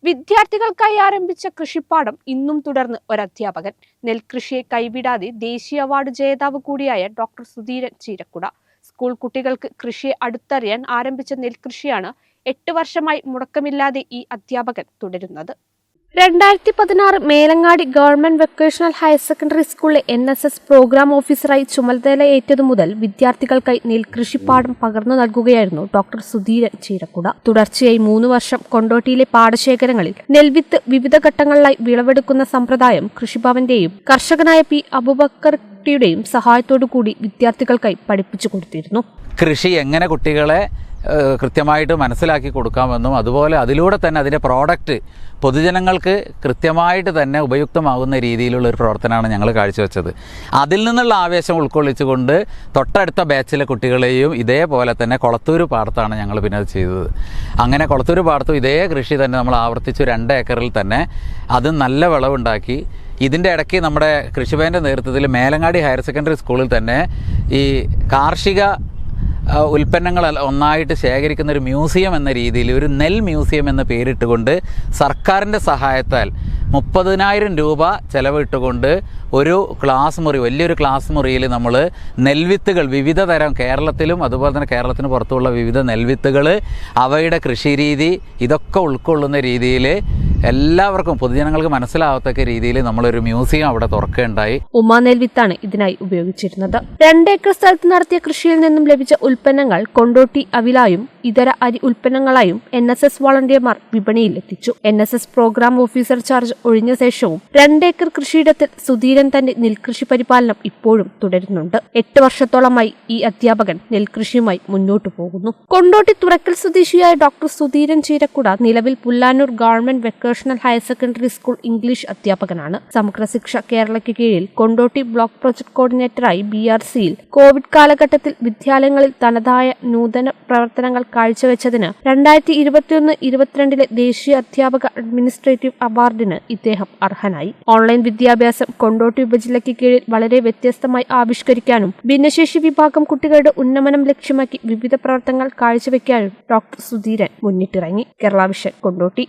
വിദ്യാർത്ഥികൾക്കായി ആരംഭിച്ച കൃഷിപ്പാടം ഇന്നും തുടർന്ന് ഒരധ്യാപകൻ. നെൽകൃഷിയെ കൈവിടാതെ ദേശീയ അവാർഡ് ജേതാവ് കൂടിയായ ഡോക്ടർ സുധീരൻ ചീരക്കുട. സ്കൂൾ കുട്ടികൾക്ക് കൃഷിയെ അടുത്തറിയാൻ ആരംഭിച്ച നെൽകൃഷിയാണ് 8 വർഷമായി മുടക്കമില്ലാതെ ഈ അധ്യാപകൻ തുടരുന്നത്. 2016 Melangadi government vocational higher secondary സ്കൂളിലെ NSS പ്രോഗ്രാം ഓഫീസറായി ചുമതലയേറ്റതു മുതൽ വിദ്യാർത്ഥികൾക്കായി നെൽകൃഷിപ്പാടം പകർന്നു നൽകുകയായിരുന്നു ഡോക്ടർ സുധീരൻ ചീരക്കുട. തുടർച്ചയായി 3 വർഷം കൊണ്ടോട്ടിയിലെ പാടശേഖരങ്ങളിൽ നെൽവിത്ത് വിവിധ ഘട്ടങ്ങളിലായി വിളവെടുക്കുന്ന സമ്പ്രദായം കൃഷിഭവന്റെയും കർഷകനായ P. അബൂബക്കർട്ടിയുടെയും സഹായത്തോടു കൂടി വിദ്യാർത്ഥികൾക്കായി പഠിപ്പിച്ചു കൊടുത്തിരുന്നു. കൃഷി എങ്ങനെ കുട്ടികളെ കൃത്യമായിട്ട് മനസ്സിലാക്കി കൊടുക്കാമെന്നും അതുപോലെ അതിലൂടെ തന്നെ അതിൻ്റെ പ്രോഡക്റ്റ് പൊതുജനങ്ങൾക്ക് കൃത്യമായിട്ട് തന്നെ ഉപയുക്തമാകുന്ന രീതിയിലുള്ള ഒരു പ്രവർത്തനമാണ് ഞങ്ങൾ കാഴ്ചവെച്ചത്. അതിൽ നിന്നുള്ള ആവേശം ഉൾക്കൊള്ളിച്ചുകൊണ്ട് തൊട്ടടുത്ത ബാച്ചിലെ കുട്ടികളെയും ഇതേപോലെ തന്നെ കൊളത്തൂർ പാടത്താണ് ഞങ്ങൾ പിന്നെ അത് ചെയ്തത്. അങ്ങനെ കൊളത്തൂർ പാടത്തും ഇതേ കൃഷി തന്നെ നമ്മൾ ആവർത്തിച്ചു 2 ഏക്കറിൽ തന്നെ അത് നല്ല വിളവുണ്ടാക്കി. ഇതിൻ്റെ ഇടയ്ക്ക് നമ്മുടെ കൃഷിഭവൻ്റെ നേതൃത്വത്തിൽ മേലങ്ങാടി ഹയർ സെക്കൻഡറി സ്കൂളിൽ തന്നെ ഈ കാർഷിക ഉൽപ്പന്നങ്ങൾ ഒന്നായിട്ട് ശേഖരിക്കുന്ന ഒരു മ്യൂസിയം എന്ന രീതിയിൽ ഒരു നെൽ മ്യൂസിയം എന്ന പേരിട്ടുകൊണ്ട് സർക്കാരിൻ്റെ സഹായത്താൽ 30,000 രൂപ ചെലവിട്ടുകൊണ്ട് ഒരു ക്ലാസ് മുറി, വലിയൊരു ക്ലാസ് മുറിയിൽ നമ്മൾ നെൽവിത്തുകൾ വിവിധ തരം കേരളത്തിലും അതുപോലെ തന്നെ കേരളത്തിന് പുറത്തുള്ള വിവിധ നെൽവിത്തുകൾ, അവയുടെ കൃഷിരീതി ഇതൊക്കെ ഉൾക്കൊള്ളുന്ന രീതിയിൽ എല്ലാവർക്കും പൊതുജനങ്ങൾക്ക് മനസ്സിലാവത്തക്ക രീതിയിൽ നമ്മളൊരു മ്യൂസിയം അവിടെ തുറക്കുകയുണ്ടായി. ഉമാ നെൽവിത്താണ് ഇതിനായി ഉപയോഗിച്ചിരുന്നത്. 2 ഏക്കർ സ്ഥലത്ത് നടത്തിയ കൃഷിയിൽ നിന്നും ലഭിച്ച ഉൽപ്പന്നങ്ങൾ കൊണ്ടോട്ടി അവിലായും ഇതര അരി ഉൽപ്പന്നങ്ങളായും NSS വോളണ്ടിയർമാർ വിപണിയിൽ എത്തിച്ചു. NSS പ്രോഗ്രാം ഓഫീസർ ചാർജ് ഒഴിഞ്ഞ ശേഷവും 2 ഏക്കർ കൃഷിയിടത്തിൽ സുധീരൻ തന്റെ നെൽകൃഷി പരിപാലനം ഇപ്പോഴും തുടരുന്നുണ്ട്. 8 വർഷത്തോളമായി ഈ അധ്യാപകൻ നെൽകൃഷിയുമായി മുന്നോട്ടു പോകുന്നു. കൊണ്ടോട്ടി തുറക്കൽ സ്വദേശിയായ ഡോക്ടർ സുധീരൻ ചീരക്കുട നിലവിൽ Pullanur government vocational higher secondary school English അധ്യാപകനാണ്. സമഗ്ര ശിക്ഷ കേരളയ്ക്ക് കീഴിൽ കൊണ്ടോട്ടി ബ്ലോക്ക് പ്രൊജക്ട് കോർഡിനേറ്ററായി BRCയിൽ കോവിഡ് കാലഘട്ടത്തിൽ വിദ്യാലയങ്ങളിൽ തനതായ നൂതന പ്രവർത്തനങ്ങൾ കാഴ്ചവെച്ചതിന് 2021-22 ദേശീയ അധ്യാപക അഡ്മിനിസ്ട്രേറ്റീവ് അവാർഡിന് ഇദ്ദേഹം അർഹനായി. ഓൺലൈൻ വിദ്യാഭ്യാസം കൊണ്ടോട്ടി ഉപജില്ലയ്ക്ക് കീഴിൽ വളരെ വ്യത്യസ്തമായി ആവിഷ്കരിക്കാനും ഭിന്നശേഷി വിഭാഗം കുട്ടികളുടെ ഉന്നമനം ലക്ഷ്യമാക്കി വിവിധ പ്രവർത്തനങ്ങൾ കാഴ്ചവെക്കാനും ഡോക്ടർ സുധീരൻ മുന്നിട്ടിറങ്ങി. കേരള വിഷൻ, കൊണ്ടോട്ടി.